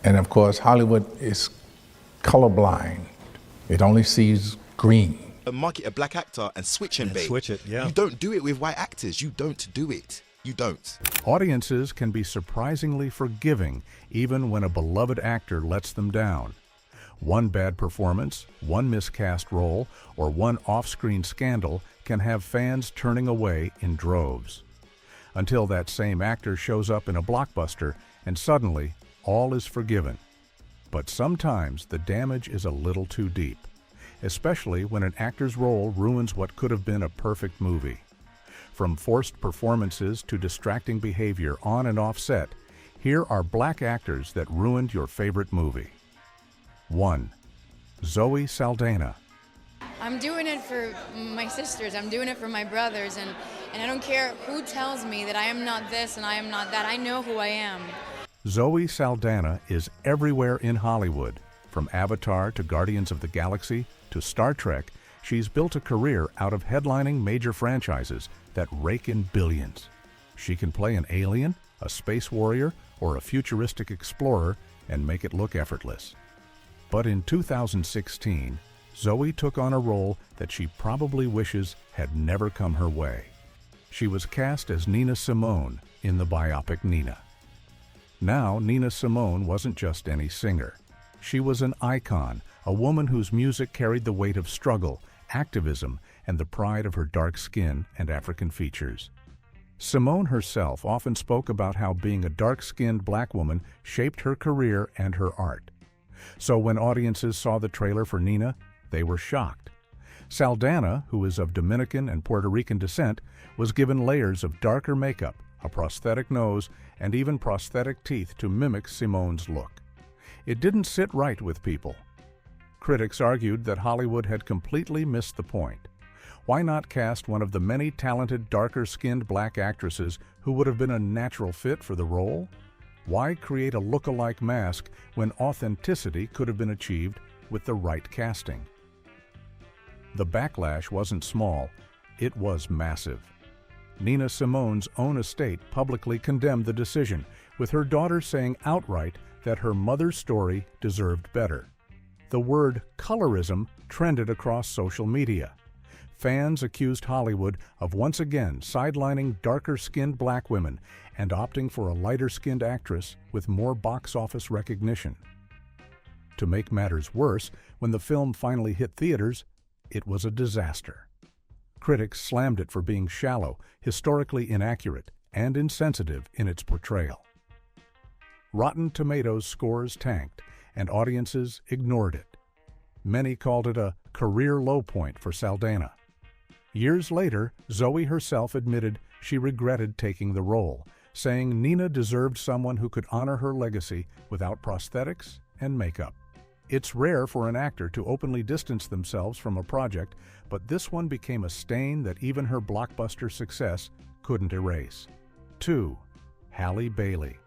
And of course, Hollywood is colorblind. It only sees green. Market a black actor and switch him, babe. Switch it, yeah. You don't do it with white actors. You don't do it. You don't. Audiences can be surprisingly forgiving even when a beloved actor lets them down. One bad performance, one miscast role, or one off-screen scandal can have fans turning away in droves. Until that same actor shows up in a blockbuster and suddenly all is forgiven. But sometimes the damage is a little too deep, especially when an actor's role ruins what could have been a perfect movie. From forced performances to distracting behavior on and off set, here are black actors that ruined your favorite movie. 1. Zoe Saldana. I'm doing it for my sisters, I'm doing it for my brothers, and I don't care who tells me that I am not this and I am not that. I know who I am. Zoe Saldana is everywhere in Hollywood. From Avatar to Guardians of the Galaxy to Star Trek, she's built a career out of headlining major franchises that rake in billions. She can play an alien, a space warrior, or a futuristic explorer and make it look effortless. But in 2016, Zoe took on a role that she probably wishes had never come her way. She was cast as Nina Simone in the biopic Nina. Now, Nina Simone wasn't just any singer. She was an icon, a woman whose music carried the weight of struggle, activism, and the pride of her dark skin and African features. Simone herself often spoke about how being a dark-skinned black woman shaped her career and her art. So when audiences saw the trailer for Nina, they were shocked. Saldana, who is of Dominican and Puerto Rican descent, was given layers of darker makeup, a prosthetic nose, and even prosthetic teeth to mimic Simone's look. It didn't sit right with people. Critics argued that Hollywood had completely missed the point. Why not cast one of the many talented darker-skinned black actresses who would have been a natural fit for the role? Why create a look-alike mask when authenticity could have been achieved with the right casting? The backlash wasn't small, it was massive. Nina Simone's own estate publicly condemned the decision, with her daughter saying outright that her mother's story deserved better. The word colorism trended across social media. Fans accused Hollywood of once again sidelining darker-skinned black women and opting for a lighter-skinned actress with more box office recognition. To make matters worse, when the film finally hit theaters, it was a disaster. Critics slammed it for being shallow, historically inaccurate, and insensitive in its portrayal. Rotten Tomatoes scores tanked, and audiences ignored it. Many called it a career low point for Saldana. Years later, Zoe herself admitted she regretted taking the role, saying Nina deserved someone who could honor her legacy without prosthetics and makeup. It's rare for an actor to openly distance themselves from a project, but this one became a stain that even her blockbuster success couldn't erase. 2. Halle Bailey.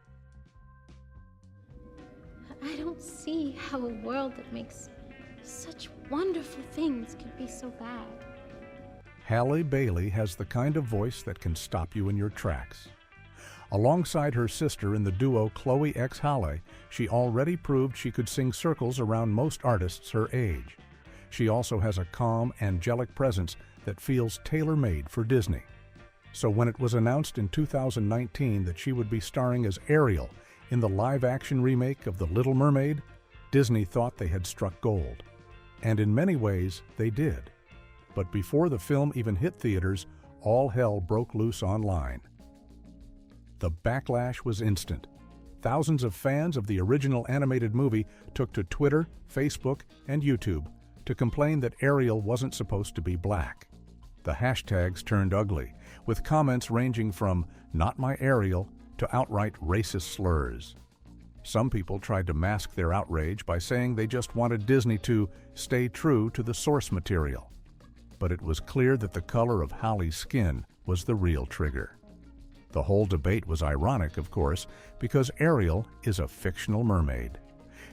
I don't see how a world that makes such wonderful things could be so bad. Halle Bailey has the kind of voice that can stop you in your tracks. Alongside her sister in the duo Chloe x Halle, she already proved she could sing circles around most artists her age. She also has a calm, angelic presence that feels tailor-made for Disney. So when it was announced in 2019 that she would be starring as Ariel in the live-action remake of The Little Mermaid, Disney thought they had struck gold. And in many ways, they did. But before the film even hit theaters, all hell broke loose online. The backlash was instant. Thousands of fans of the original animated movie took to Twitter, Facebook, and YouTube to complain that Ariel wasn't supposed to be black. The hashtags turned ugly, with comments ranging from "not my Ariel" to outright racist slurs. Some people tried to mask their outrage by saying they just wanted Disney to stay true to the source material. But it was clear that the color of Halle's skin was the real trigger. The whole debate was ironic, of course, because Ariel is a fictional mermaid.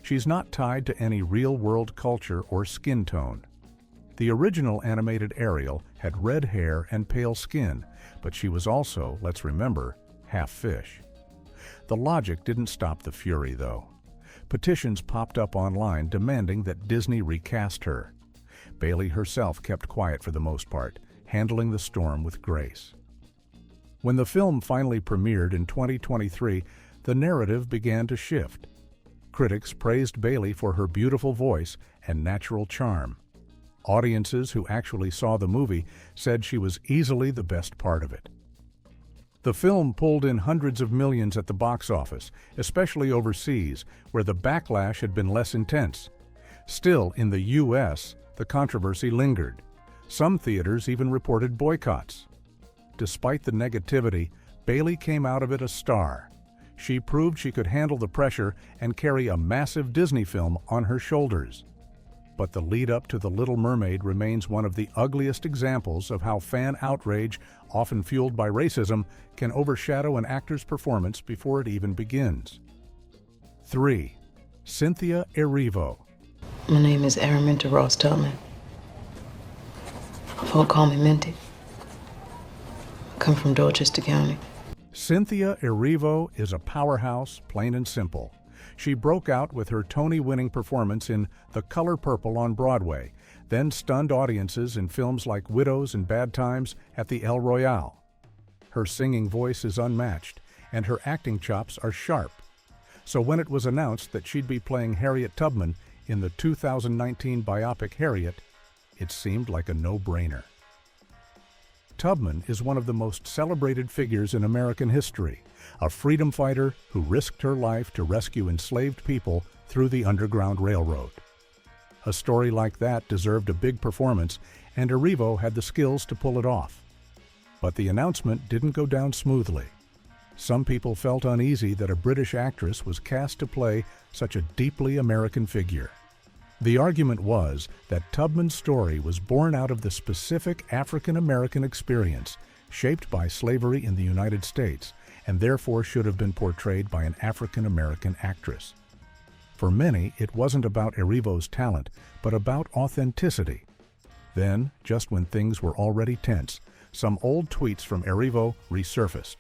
She's not tied to any real-world culture or skin tone. The original animated Ariel had red hair and pale skin, but she was also, let's remember, half fish. The logic didn't stop the fury, though. Petitions popped up online demanding that Disney recast her. Bailey herself kept quiet for the most part, handling the storm with grace. When the film finally premiered in 2023, the narrative began to shift. Critics praised Bailey for her beautiful voice and natural charm. Audiences who actually saw the movie said she was easily the best part of it. The film pulled in hundreds of millions at the box office, especially overseas, where the backlash had been less intense. Still, in the U.S., the controversy lingered. Some theaters even reported boycotts. Despite the negativity, Bailey came out of it a star. She proved she could handle the pressure and carry a massive Disney film on her shoulders. But the lead-up to The Little Mermaid remains one of the ugliest examples of how fan outrage, often fueled by racism, can overshadow an actor's performance before it even begins. 3. Cynthia Erivo. My name is Araminta Ross Tubman. Folk call me Minty. I come from Dorchester County. Cynthia Erivo is a powerhouse, plain and simple. She broke out with her Tony-winning performance in The Color Purple on Broadway, then stunned audiences in films like Widows and Bad Times at the El Royale. Her singing voice is unmatched, and her acting chops are sharp. So when it was announced that she'd be playing Harriet Tubman in the 2019 biopic Harriet, it seemed like a no-brainer. Tubman is one of the most celebrated figures in American history, a freedom fighter who risked her life to rescue enslaved people through the Underground Railroad. A story like that deserved a big performance, and Erivo had the skills to pull it off. But the announcement didn't go down smoothly. Some people felt uneasy that a British actress was cast to play such a deeply American figure. The argument was that Tubman's story was born out of the specific African-American experience shaped by slavery in the United States, and therefore should have been portrayed by an African-American actress. For many, it wasn't about Erivo's talent, but about authenticity. Then, just when things were already tense, some old tweets from Erivo resurfaced.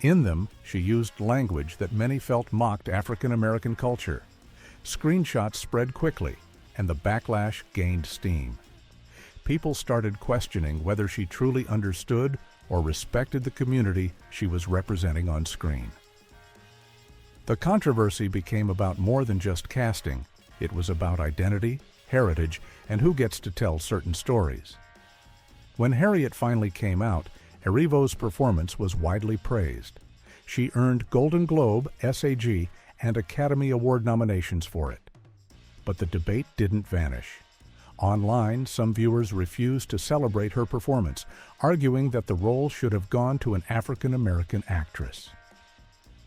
In them, she used language that many felt mocked African-American culture. Screenshots spread quickly, and the backlash gained steam. People started questioning whether she truly understood or respected the community she was representing on screen. The controversy became about more than just casting. It was about identity, heritage, and who gets to tell certain stories. When Harriet finally came out, Erivo's performance was widely praised. She earned Golden Globe, SAG, and Academy Award nominations for it. But the debate didn't vanish. Online, some viewers refused to celebrate her performance, arguing that the role should have gone to an African-American actress.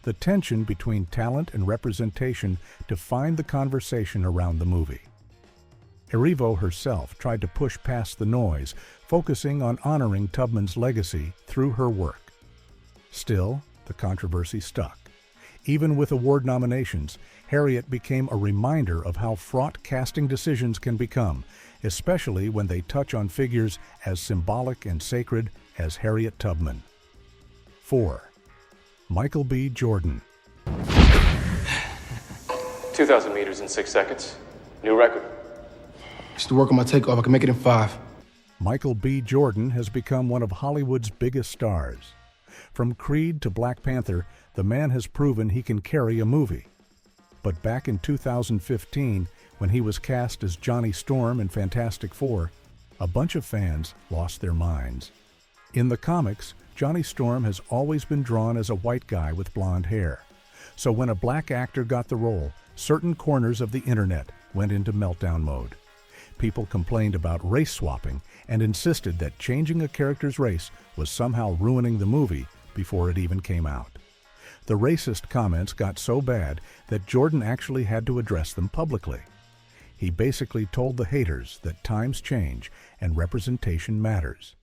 The tension between talent and representation defined the conversation around the movie. Erivo herself tried to push past the noise, focusing on honoring Tubman's legacy through her work. Still, the controversy stuck. Even with award nominations, Harriet became a reminder of how fraught casting decisions can become, especially when they touch on figures as symbolic and sacred as Harriet Tubman. 4. Michael B. Jordan. 2,000 meters in 6 seconds. New record. Just to work on my takeoff, I can make it in 5. Michael B. Jordan has become one of Hollywood's biggest stars. From Creed to Black Panther, the man has proven he can carry a movie. But back in 2015, when he was cast as Johnny Storm in Fantastic Four, a bunch of fans lost their minds. In the comics, Johnny Storm has always been drawn as a white guy with blonde hair. So when a black actor got the role, certain corners of the internet went into meltdown mode. People complained about race swapping and insisted that changing a character's race was somehow ruining the movie before it even came out. The racist comments got so bad that Jordan actually had to address them publicly. He basically told the haters that times change and representation matters.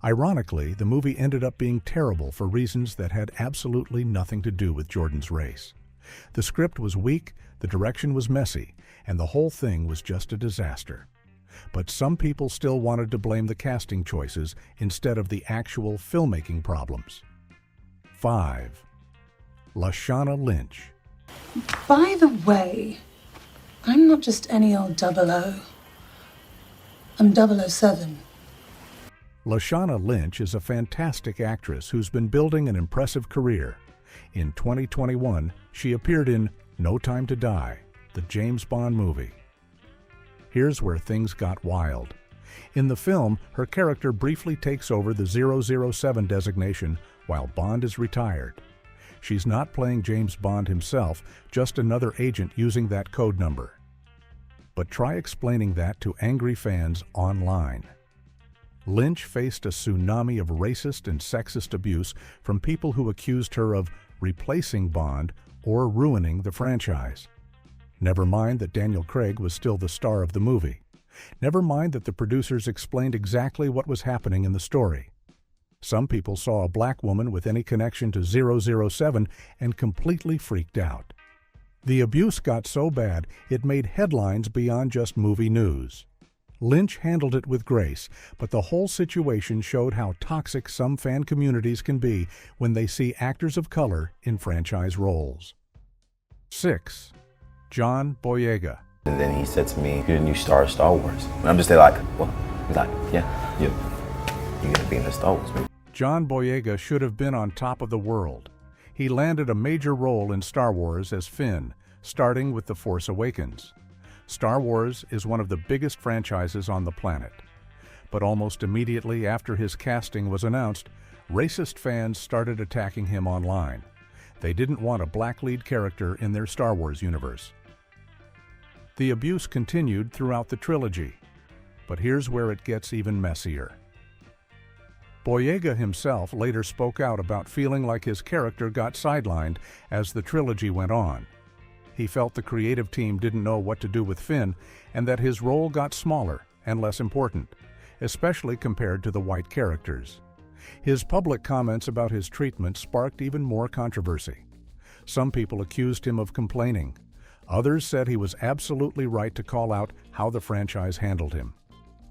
Ironically, the movie ended up being terrible for reasons that had absolutely nothing to do with Jordan's race. The script was weak, the direction was messy, and the whole thing was just a disaster. But some people still wanted to blame the casting choices instead of the actual filmmaking problems. 5. Lashana Lynch. By the way, I'm not just any old 00. I'm 007. Lashana Lynch is a fantastic actress who's been building an impressive career. In 2021, she appeared in No Time to Die, the James Bond movie. Here's where things got wild. In the film, her character briefly takes over the 007 designation while Bond is retired. She's not playing James Bond himself, just another agent using that code number. But try explaining that to angry fans online. Lynch faced a tsunami of racist and sexist abuse from people who accused her of replacing Bond or ruining the franchise. Never mind that Daniel Craig was still the star of the movie. Never mind that the producers explained exactly what was happening in the story. Some people saw a black woman with any connection to 007 and completely freaked out. The abuse got so bad it made headlines beyond just movie news. Lynch handled it with grace, but the whole situation showed how toxic some fan communities can be when they see actors of color in franchise roles. 6. John Boyega. And then he said to me, "You're the new star of Star Wars." And I'm just there like, what? He's like, yeah, you're gonna be in the Star Wars movie. John Boyega should have been on top of the world. He landed a major role in Star Wars as Finn, starting with The Force Awakens. Star Wars is one of the biggest franchises on the planet. But almost immediately after his casting was announced, racist fans started attacking him online. They didn't want a black lead character in their Star Wars universe. The abuse continued throughout the trilogy, but here's where it gets even messier. Boyega himself later spoke out about feeling like his character got sidelined as the trilogy went on. He felt the creative team didn't know what to do with Finn and that his role got smaller and less important, especially compared to the white characters. His public comments about his treatment sparked even more controversy. Some people accused him of complaining. Others said he was absolutely right to call out how the franchise handled him.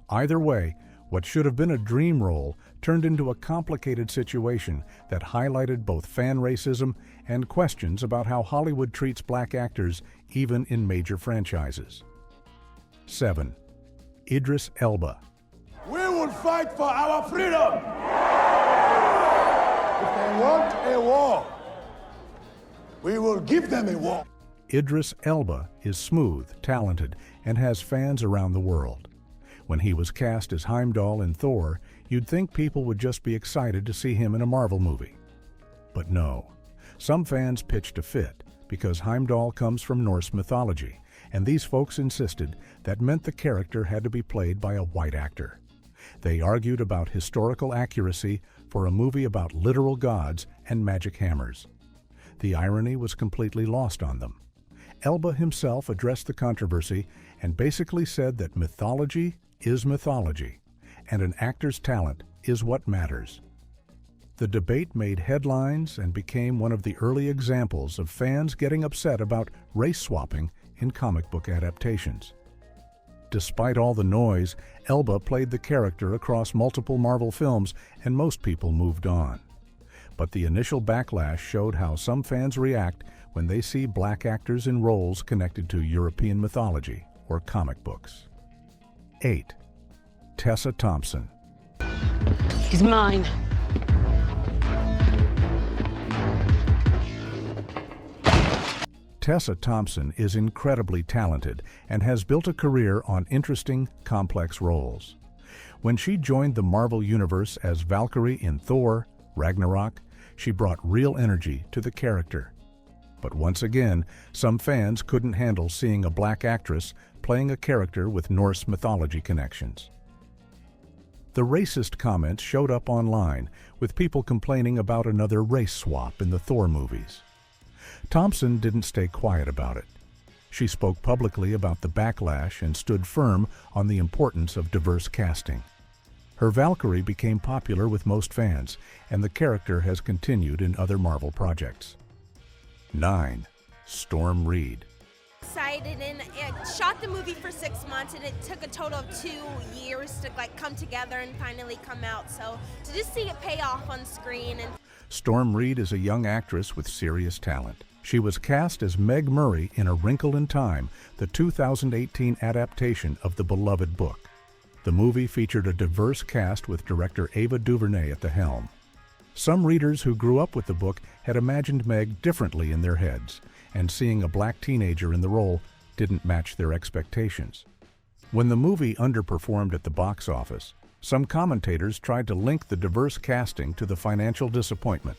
Either way, what should have been a dream role turned into a complicated situation that highlighted both fan racism and questions about how Hollywood treats black actors even in major franchises. 7. Idris Elba. We will fight for our freedom. If they want a war, we will give them a war. Idris Elba is smooth, talented, and has fans around the world. When he was cast as Heimdall in Thor, you'd think people would just be excited to see him in a Marvel movie. But no. Some fans pitched a fit because Heimdall comes from Norse mythology, and these folks insisted that meant the character had to be played by a white actor. They argued about historical accuracy for a movie about literal gods and magic hammers. The irony was completely lost on them. Elba himself addressed the controversy and basically said that mythology is mythology, and an actor's talent is what matters. The debate made headlines and became one of the early examples of fans getting upset about race swapping in comic book adaptations. Despite all the noise, Elba played the character across multiple Marvel films, and most people moved on. But the initial backlash showed how some fans react when they see black actors in roles connected to European mythology or comic books. 8. Tessa Thompson. He's mine. Tessa Thompson is incredibly talented and has built a career on interesting, complex roles. When she joined the Marvel Universe as Valkyrie in Thor, Ragnarok, she brought real energy to the character. But once again, some fans couldn't handle seeing a black actress playing a character with Norse mythology connections. The racist comments showed up online, with people complaining about another race swap in the Thor movies. Thompson didn't stay quiet about it. She spoke publicly about the backlash and stood firm on the importance of diverse casting. Her Valkyrie became popular with most fans, and the character has continued in other Marvel projects. 9. Storm Reed. Excited, and it shot the movie for 6 months, and it took a total of 2 years to come together and finally come out. So to just see it pay off on screen. And Storm Reed is a young actress with serious talent. She was cast as Meg Murray in A Wrinkle in Time, the 2018 adaptation of the beloved book. The movie featured a diverse cast with director Ava DuVernay at the helm. Some readers who grew up with the book had imagined Meg differently in their heads, and seeing a black teenager in the role didn't match their expectations. When the movie underperformed at the box office, some commentators tried to link the diverse casting to the financial disappointment.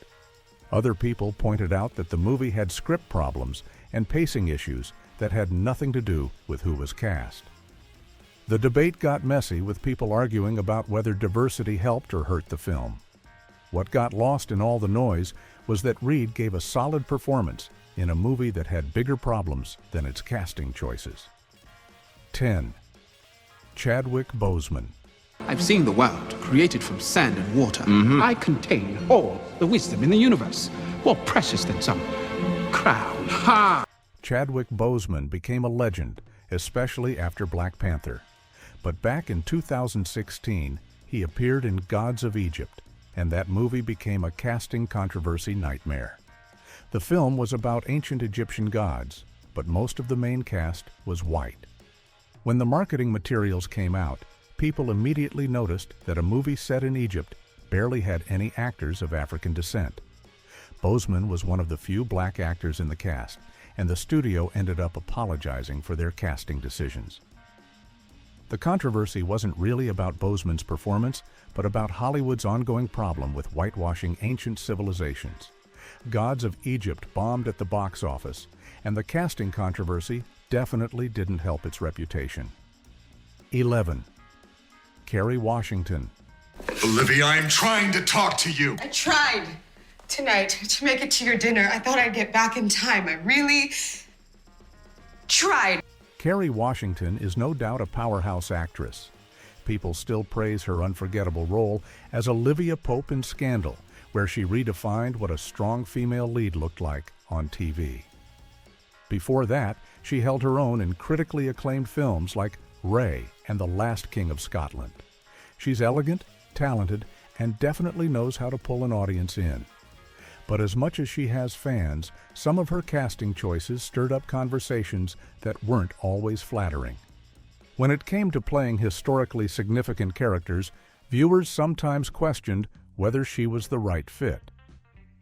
Other people pointed out that the movie had script problems and pacing issues that had nothing to do with who was cast. The debate got messy, with people arguing about whether diversity helped or hurt the film. What got lost in all the noise was that Reed gave a solid performance in a movie that had bigger problems than its casting choices. 10. Chadwick Boseman. I've seen the world created from sand and water. I contain all the wisdom in the universe, more precious than some crown. Ha! Chadwick Boseman became a legend, especially after Black Panther. But back in 2016, he appeared in Gods of Egypt, and that movie became a casting controversy nightmare. The film was about ancient Egyptian gods, but most of the main cast was white. When the marketing materials came out, people immediately noticed that a movie set in Egypt barely had any actors of African descent. Boseman was one of the few black actors in the cast, and the studio ended up apologizing for their casting decisions. The controversy wasn't really about Boseman's performance, but about Hollywood's ongoing problem with whitewashing ancient civilizations. Gods of Egypt bombed at the box office, and the casting controversy definitely didn't help its reputation. 11. Kerry Washington. Olivia, I'm trying to talk to you. I tried tonight to make it to your dinner. I thought I'd get back in time. I really tried. Kerry Washington is no doubt a powerhouse actress. People still praise her unforgettable role as Olivia Pope in Scandal, where she redefined what a strong female lead looked like on TV. Before that, she held her own in critically acclaimed films like Ray and The Last King of Scotland. She's elegant, talented, and definitely knows how to pull an audience in. But as much as she has fans, some of her casting choices stirred up conversations that weren't always flattering. When it came to playing historically significant characters, viewers sometimes questioned whether she was the right fit.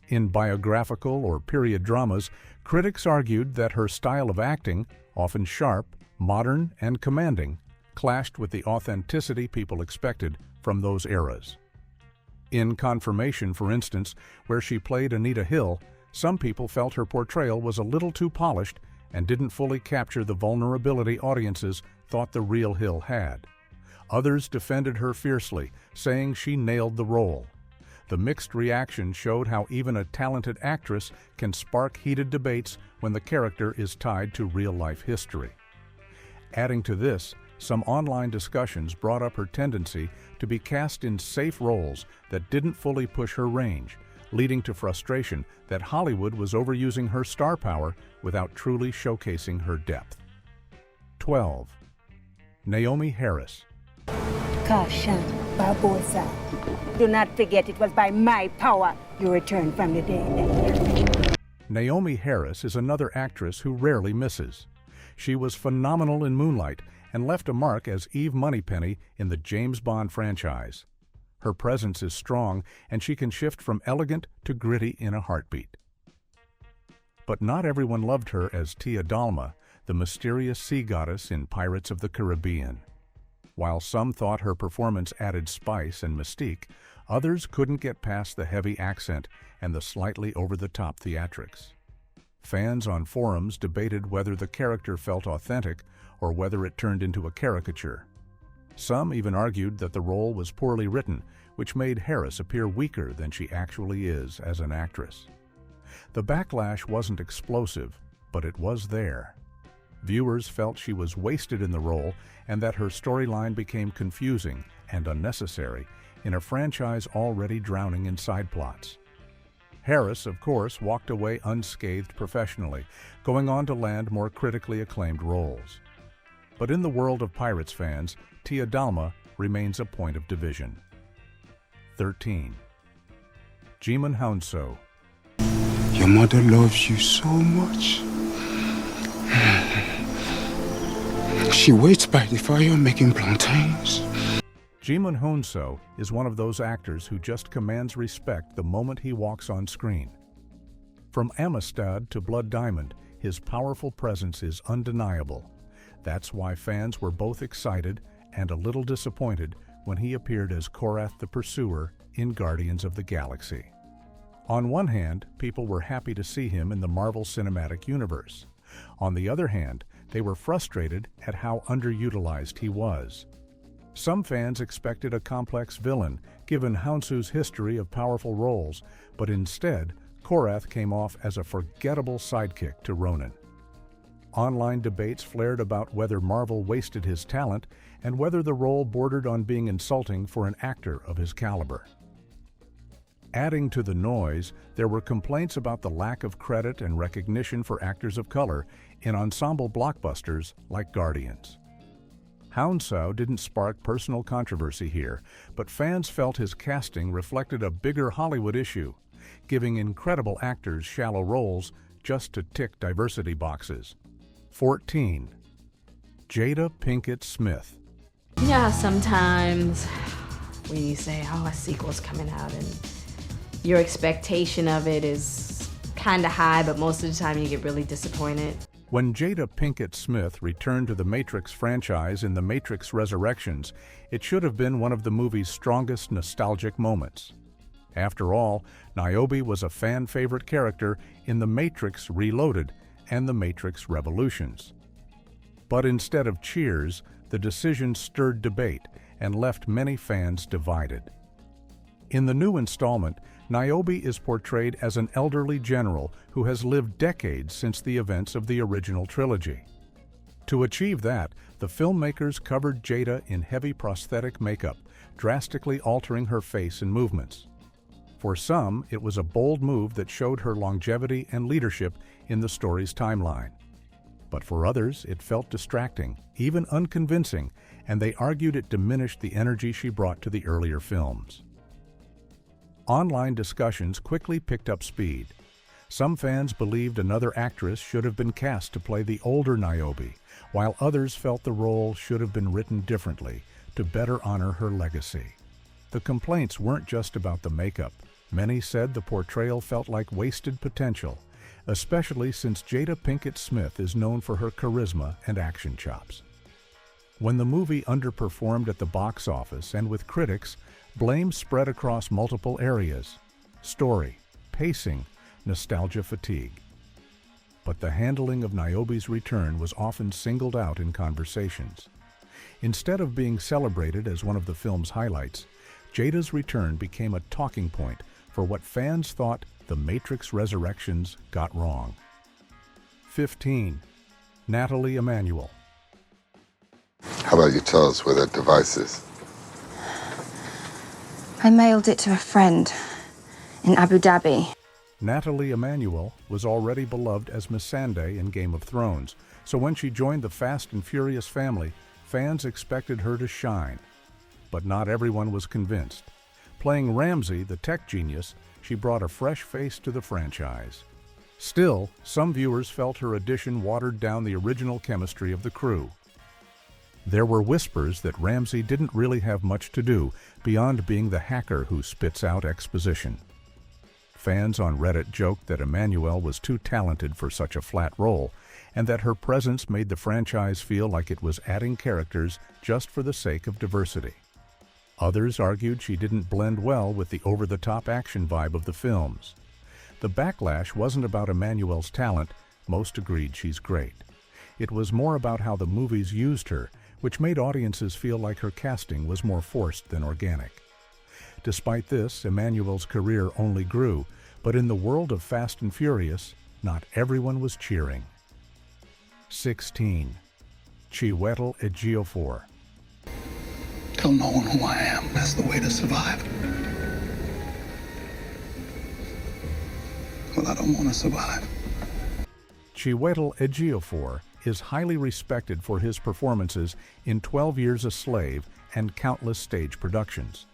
In biographical or period dramas, critics argued that her style of acting, often sharp, modern, and commanding, clashed with the authenticity people expected from those eras. In Confirmation, for instance, where she played Anita Hill, some people felt her portrayal was a little too polished and didn't fully capture the vulnerability audiences thought the real Hill had. Others defended her fiercely, saying she nailed the role. The mixed reaction showed how even a talented actress can spark heated debates when the character is tied to real-life history. Adding to this, some online discussions brought up her tendency to be cast in safe roles that didn't fully push her range, leading to frustration that Hollywood was overusing her star power without truly showcasing her depth. 12. Naomi Harris. Caution, Barbosa. Do not forget it was by my power you returned from the dead. Naomi Harris is another actress who rarely misses. She was phenomenal in Moonlight and left a mark as Eve Moneypenny in the James Bond franchise. Her presence is strong, and she can shift from elegant to gritty in a heartbeat. But not everyone loved her as Tia Dalma, the mysterious sea goddess in Pirates of the Caribbean. While some thought her performance added spice and mystique, others couldn't get past the heavy accent and the slightly over-the-top theatrics. Fans on forums debated whether the character felt authentic or whether it turned into a caricature. Some even argued that the role was poorly written, which made Harris appear weaker than she actually is as an actress. The backlash wasn't explosive, but it was there. Viewers felt she was wasted in the role and that her storyline became confusing and unnecessary in a franchise already drowning in side plots. Harris, of course, walked away unscathed professionally, going on to land more critically acclaimed roles. But in the world of Pirates fans, Tia Dalma remains a point of division. 13. Jimon Hounsou. You're mother loves you so much. She waits by the fire making plantains. Jimun Honso is one of those actors who just commands respect the moment he walks on screen. From Amistad to Blood Diamond, his powerful presence is undeniable. That's why fans were both excited and a little disappointed when he appeared as Korath the Pursuer in Guardians of the Galaxy. On one hand, people were happy to see him in the Marvel Cinematic Universe. On the other hand, they were frustrated at how underutilized he was. Some fans expected a complex villain, given Honso's history of powerful roles, but instead, Korath came off as a forgettable sidekick to Ronan. Online debates flared about whether Marvel wasted his talent and whether the role bordered on being insulting for an actor of his caliber. Adding to the noise, there were complaints about the lack of credit and recognition for actors of color in ensemble blockbusters like Guardians. Honso didn't spark personal controversy here, but fans felt his casting reflected a bigger Hollywood issue, giving incredible actors shallow roles just to tick diversity boxes. 14. Jada Pinkett Smith. Yeah, sometimes when you say, oh, a sequel's coming out and your expectation of it is kind of high, but most of the time you get really disappointed. When Jada Pinkett Smith returned to the Matrix franchise in The Matrix Resurrections, it should have been one of the movie's strongest nostalgic moments. After all, Niobe was a fan-favorite character in The Matrix Reloaded and The Matrix Revolutions. But instead of cheers, the decision stirred debate and left many fans divided. In the new installment, Niobe is portrayed as an elderly general who has lived decades since the events of the original trilogy. To achieve that, the filmmakers covered Jada in heavy prosthetic makeup, drastically altering her face and movements. For some, it was a bold move that showed her longevity and leadership in the story's timeline. But for others, it felt distracting, even unconvincing, and they argued it diminished the energy she brought to the earlier films. Online discussions quickly picked up speed. Some fans believed another actress should have been cast to play the older Niobe, while others felt the role should have been written differently to better honor her legacy. The complaints weren't just about the makeup. Many said the portrayal felt like wasted potential, especially since Jada Pinkett Smith is known for her charisma and action chops. When the movie underperformed at the box office and with critics, blame spread across multiple areas: story, pacing, nostalgia fatigue. But the handling of Niobe's return was often singled out in conversations. Instead of being celebrated as one of the film's highlights, Jada's return became a talking point for what fans thought The Matrix Resurrections got wrong. 15. Nathalie Emmanuel. How about you tell us where that device is? I mailed it to a friend in Abu Dhabi. Nathalie Emmanuel was already beloved as Missandei in Game of Thrones, so when she joined the Fast and Furious family, fans expected her to shine. But not everyone was convinced. Playing Ramsey, the tech genius, she brought a fresh face to the franchise. Still, some viewers felt her addition watered down the original chemistry of the crew. There were whispers that Ramsey didn't really have much to do beyond being the hacker who spits out exposition. Fans on Reddit joked that Emmanuel was too talented for such a flat role, and that her presence made the franchise feel like it was adding characters just for the sake of diversity. Others argued she didn't blend well with the over-the-top action vibe of the films. The backlash wasn't about Emmanuel's talent, most agreed she's great. It was more about how the movies used her, which made audiences feel like her casting was more forced than organic. Despite this, Emmanuel's career only grew, but in the world of Fast and Furious, not everyone was cheering. 16. Chiwetel Ejiofor. Tell no one who I am. That's the way to survive. Well, I don't want to survive. Chiwetel Ejiofor is highly respected for his performances in 12 Years a Slave and countless stage productions.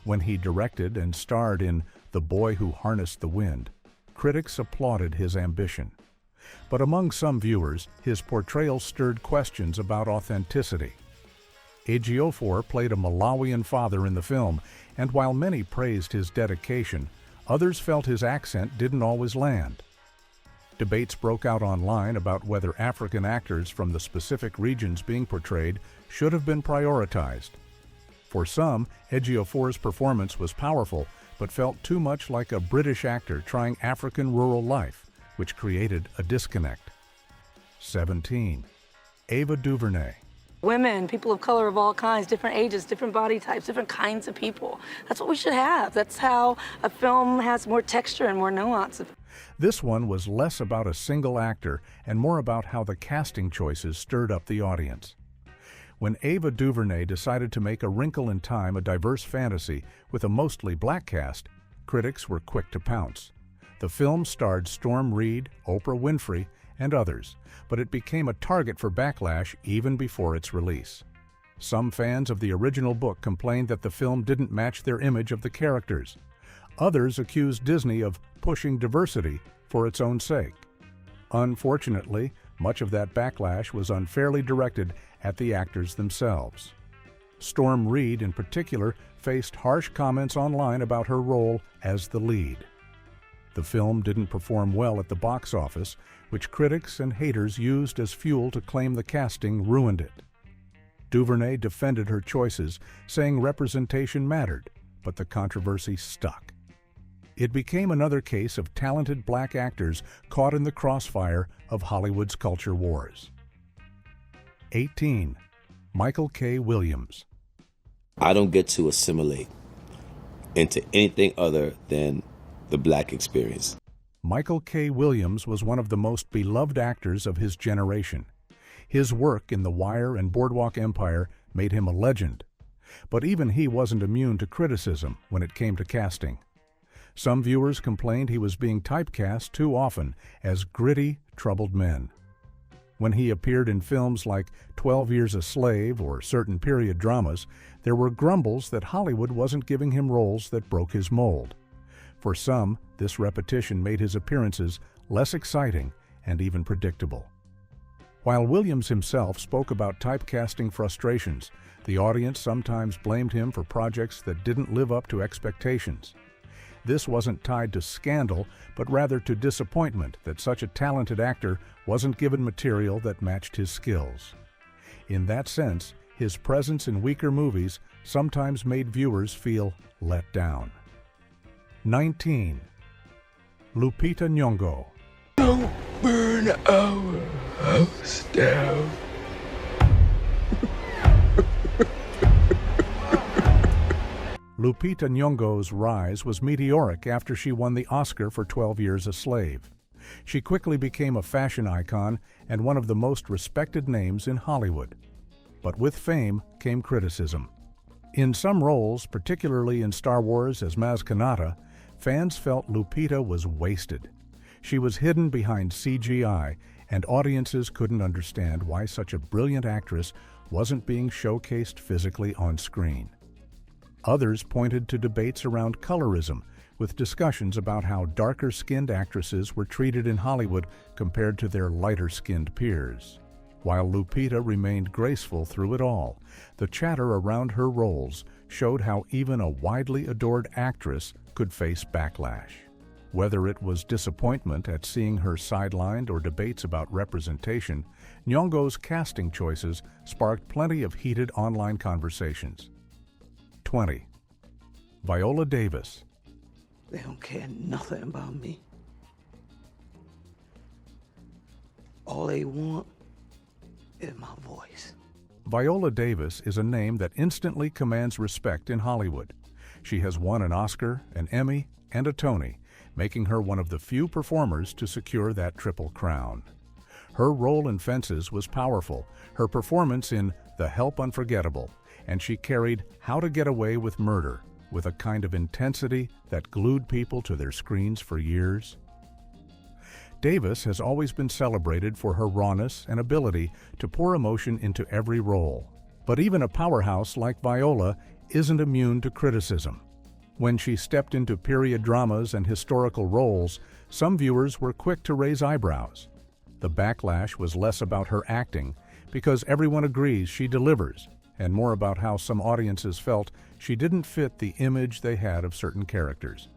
When he directed and starred in The Boy Who Harnessed the Wind, critics applauded his ambition. But among some viewers, his portrayal stirred questions about authenticity. Ejiofor played a Malawian father in the film, and while many praised his dedication, others felt his accent didn't always land. Debates broke out online about whether African actors from the specific regions being portrayed should have been prioritized. For some, Ejiofor's performance was powerful, but felt too much like a British actor trying African rural life, which created a disconnect. 17. Ava DuVernay. Women, people of color of all kinds, different ages, different body types, different kinds of people. That's what we should have. That's how a film has more texture and more nuance. This one was less about a single actor and more about how the casting choices stirred up the audience. When Ava DuVernay decided to make A Wrinkle in Time a diverse fantasy with a mostly black cast, critics were quick to pounce. The film starred Storm Reid, Oprah Winfrey, and others, but it became a target for backlash even before its release. Some fans of the original book complained that the film didn't match their image of the characters. Others accused Disney of pushing diversity for its own sake. Unfortunately, much of that backlash was unfairly directed at the actors themselves. Storm Reid, in particular, faced harsh comments online about her role as the lead. The film didn't perform well at the box office, which critics and haters used as fuel to claim the casting ruined it. DuVernay defended her choices, saying representation mattered, but the controversy stuck. It became another case of talented black actors caught in the crossfire of Hollywood's culture wars. 18. Michael K. Williams. I don't get to assimilate into anything other than the black experience. Michael K. Williams was one of the most beloved actors of his generation. His work in The Wire and Boardwalk Empire made him a legend. But even he wasn't immune to criticism when it came to casting. Some viewers complained he was being typecast too often as gritty, troubled men. When he appeared in films like 12 Years a Slave or certain period dramas, there were grumbles that Hollywood wasn't giving him roles that broke his mold. For some, this repetition made his appearances less exciting and even predictable. While Williams himself spoke about typecasting frustrations, the audience sometimes blamed him for projects that didn't live up to expectations. This wasn't tied to scandal, but rather to disappointment that such a talented actor wasn't given material that matched his skills. In that sense, his presence in weaker movies sometimes made viewers feel let down. 19. Lupita Nyong'o. Don't burn our house down. Lupita Nyong'o's rise was meteoric after she won the Oscar for 12 Years a Slave. She quickly became a fashion icon and one of the most respected names in Hollywood. But with fame came criticism. In some roles, particularly in Star Wars as Maz Kanata, fans felt Lupita was wasted. She was hidden behind CGI, and audiences couldn't understand why such a brilliant actress wasn't being showcased physically on screen. Others pointed to debates around colorism, with discussions about how darker-skinned actresses were treated in Hollywood compared to their lighter-skinned peers. While Lupita remained graceful through it all, the chatter around her roles showed how even a widely adored actress could face backlash. Whether it was disappointment at seeing her sidelined or debates about representation, Nyong'o's casting choices sparked plenty of heated online conversations. 20. Viola Davis. They don't care nothing about me. All they want is my voice. Viola Davis is a name that instantly commands respect in Hollywood. She has won an Oscar, an Emmy, and a Tony, making her one of the few performers to secure that triple crown. Her role in Fences was powerful, her performance in The Help unforgettable, and she carried How to Get Away with Murder with a kind of intensity that glued people to their screens for years. Davis has always been celebrated for her rawness and ability to pour emotion into every role. But even a powerhouse like Viola isn't immune to criticism. When she stepped into period dramas and historical roles, Some viewers were quick to raise eyebrows. The backlash was less about her acting, because everyone agrees she delivers, and more about how some audiences felt she didn't fit the image they had of certain characters.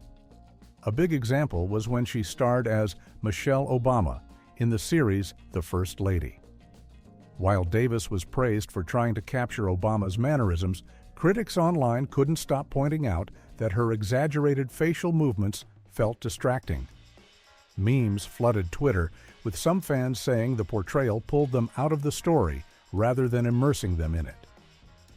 A big example was when she starred as Michelle Obama in the series The First Lady. While Davis was praised for trying to capture Obama's mannerisms, critics online couldn't stop pointing out that her exaggerated facial movements felt distracting. Memes flooded Twitter, with some fans saying the portrayal pulled them out of the story rather than immersing them in it.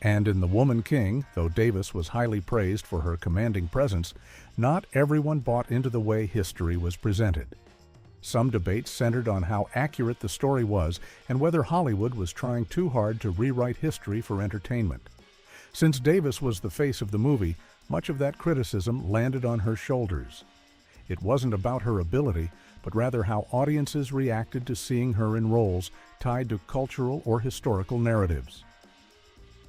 And in The Woman King, though Davis was highly praised for her commanding presence, not everyone bought into the way history was presented. Some debates centered on how accurate the story was and whether Hollywood was trying too hard to rewrite history for entertainment. Since Davis was the face of the movie, much of that criticism landed on her shoulders. It wasn't about her ability, but rather how audiences reacted to seeing her in roles tied to cultural or historical narratives.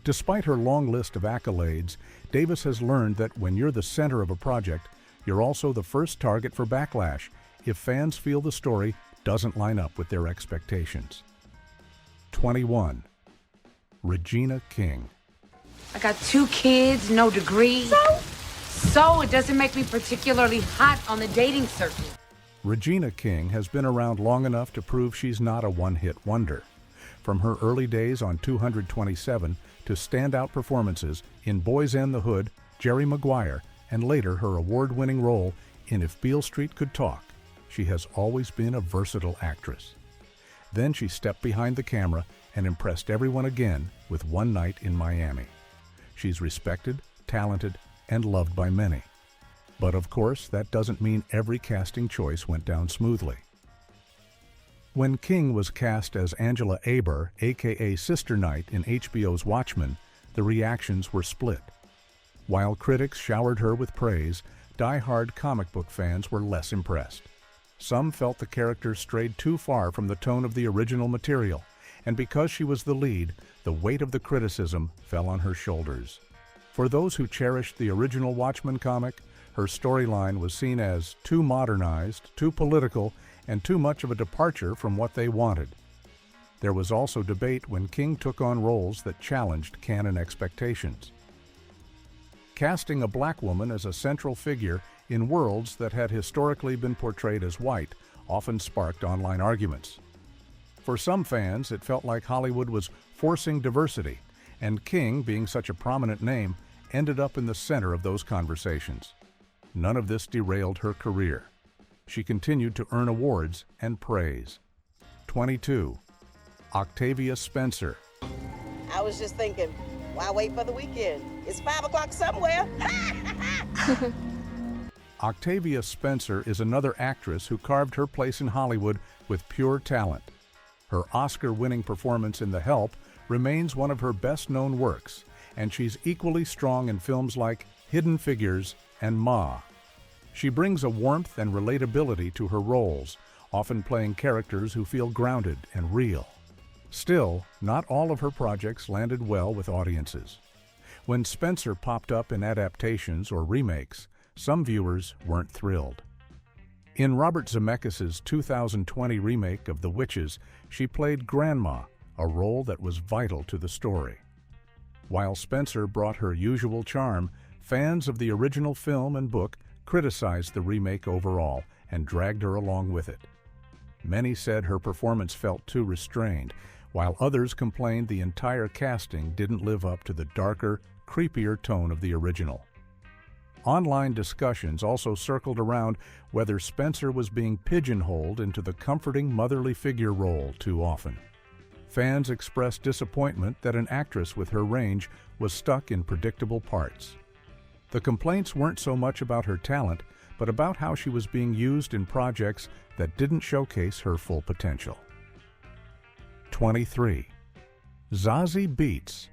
Despite her long list of accolades, Davis has learned that when you're the center of a project, you're also the first target for backlash if fans feel the story doesn't line up with their expectations. 21. Regina King. I got 2 kids, no degree. So it doesn't make me particularly hot on the dating circuit. Regina King has been around long enough to prove she's not a one-hit wonder. From her early days on 227 to standout performances in Boys and the Hood, Jerry Maguire, and later her award-winning role in If Beale Street Could Talk, she has always been a versatile actress. Then she stepped behind the camera and impressed everyone again with One Night in Miami. She's respected, talented, and loved by many. But of course, that doesn't mean every casting choice went down smoothly. When King was cast as Angela Aber, aka Sister Night in HBO's Watchmen, the reactions were split. While critics showered her with praise, die-hard comic book fans were less impressed. Some felt the character strayed too far from the tone of the original material, and because she was the lead, the weight of the criticism fell on her shoulders. For those who cherished the original Watchmen comic, her storyline was seen as too modernized, too political, and too much of a departure from what they wanted. There was also debate when King took on roles that challenged canon expectations. Casting a black woman as a central figure in worlds that had historically been portrayed as white often sparked online arguments. For some fans, it felt like Hollywood was forcing diversity, and King, being such a prominent name, ended up in the center of those conversations. None of this derailed her career. She continued to earn awards and praise. 22. Octavia Spencer. I was just thinking, why wait for the weekend? It's 5 o'clock somewhere. Octavia Spencer is another actress who carved her place in Hollywood with pure talent. Her Oscar-winning performance in The Help remains one of her best-known works, and she's equally strong in films like Hidden Figures and Ma. She brings a warmth and relatability to her roles, often playing characters who feel grounded and real. Still, not all of her projects landed well with audiences. When Spencer popped up in adaptations or remakes, some viewers weren't thrilled. In Robert Zemeckis' 2020 remake of The Witches, she played Grandma, a role that was vital to the story. While Spencer brought her usual charm, fans of the original film and book criticized the remake overall and dragged her along with it. Many said her performance felt too restrained, while others complained the entire casting didn't live up to the darker, creepier tone of the original. Online discussions also circled around whether Spencer was being pigeonholed into the comforting motherly figure role too often. Fans expressed disappointment that an actress with her range was stuck in predictable parts. The complaints weren't so much about her talent, but about how she was being used in projects that didn't showcase her full potential. 23. Zazie Beetz.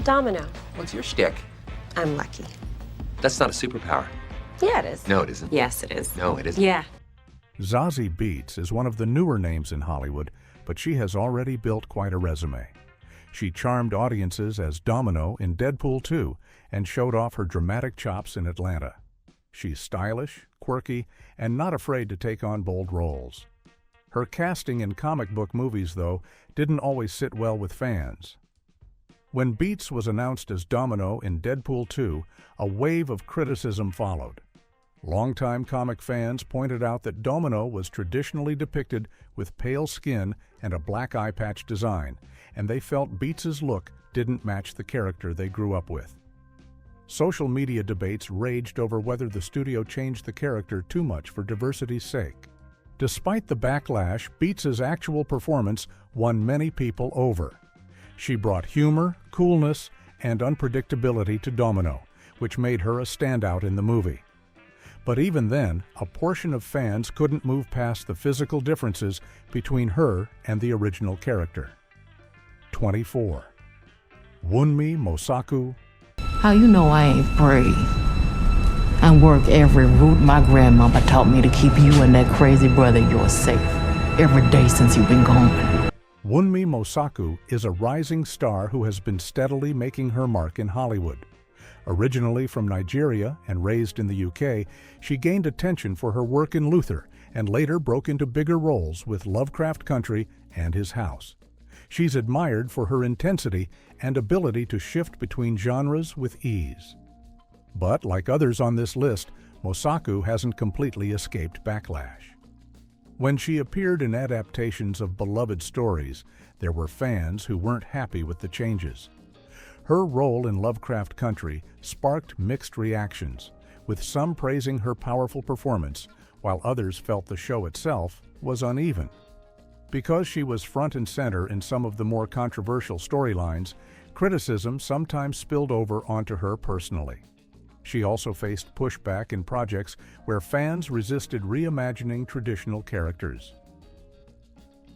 Domino. What's your shtick? I'm lucky. That's not a superpower. Yeah, it is. No, it isn't. Yes, it is. No, it isn't. Yeah. Zazie Beetz is one of the newer names in Hollywood, but she has already built quite a resume. She charmed audiences as Domino in Deadpool 2 and showed off her dramatic chops in Atlanta. She's stylish, quirky, and not afraid to take on bold roles. Her casting in comic book movies, though, didn't always sit well with fans. When Beats was announced as Domino in Deadpool 2, a wave of criticism followed. Longtime comic fans pointed out that Domino was traditionally depicted with pale skin and a black eye patch design, and they felt Beats's look didn't match the character they grew up with. Social media debates raged over whether the studio changed the character too much for diversity's sake. Despite the backlash, Beats's actual performance won many people over. She brought humor, coolness, and unpredictability to Domino, which made her a standout in the movie. But even then, a portion of fans couldn't move past the physical differences between her and the original character. 24. Wunmi Mosaku. How you know I ain't brave and work every route my grandmama taught me to keep you and that crazy brother of yours safe every day since you've been gone? Wunmi Mosaku is a rising star who has been steadily making her mark in Hollywood. Originally from Nigeria and raised in the UK, she gained attention for her work in Luther and later broke into bigger roles with Lovecraft Country and His House. She's admired for her intensity and ability to shift between genres with ease. But like others on this list, Mosaku hasn't completely escaped backlash. When she appeared in adaptations of beloved stories, there were fans who weren't happy with the changes. Her role in Lovecraft Country sparked mixed reactions, with some praising her powerful performance, while others felt the show itself was uneven. Because she was front and center in some of the more controversial storylines, criticism sometimes spilled over onto her personally. She also faced pushback in projects where fans resisted reimagining traditional characters.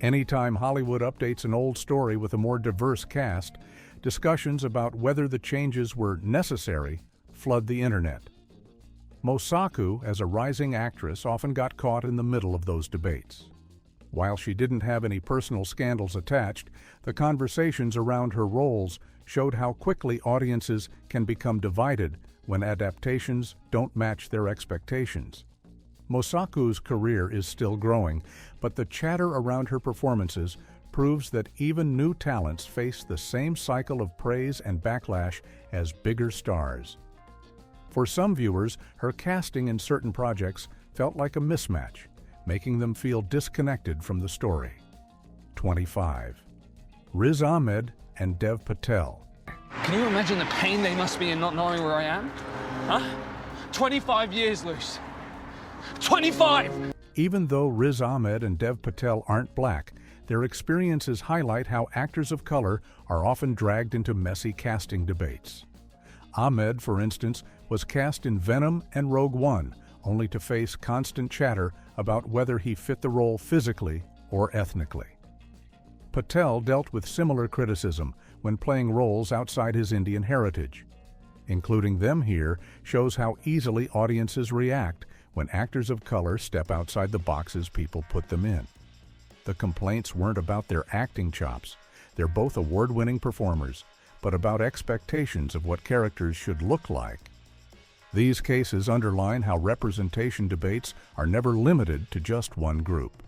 Anytime Hollywood updates an old story with a more diverse cast, discussions about whether the changes were necessary flood the internet. Mosaku, as a rising actress, often got caught in the middle of those debates. While she didn't have any personal scandals attached, the conversations around her roles showed how quickly audiences can become divided when adaptations don't match their expectations. Mosaku's career is still growing, but the chatter around her performances proves that even new talents face the same cycle of praise and backlash as bigger stars. For some viewers, her casting in certain projects felt like a mismatch, making them feel disconnected from the story. 25. Riz Ahmed and Dev Patel. Can you imagine the pain they must be in not knowing where I am? Huh? 25 years, Luce. 25! Even though Riz Ahmed and Dev Patel aren't black, their experiences highlight how actors of color are often dragged into messy casting debates. Ahmed, for instance, was cast in Venom and Rogue One, only to face constant chatter about whether he fit the role physically or ethnically. Patel dealt with similar criticism when playing roles outside his Indian heritage. Including them here shows how easily audiences react when actors of color step outside the boxes people put them in. The complaints weren't about their acting chops. They're both award-winning performers, but about expectations of what characters should look like. These cases underline how representation debates are never limited to just one group.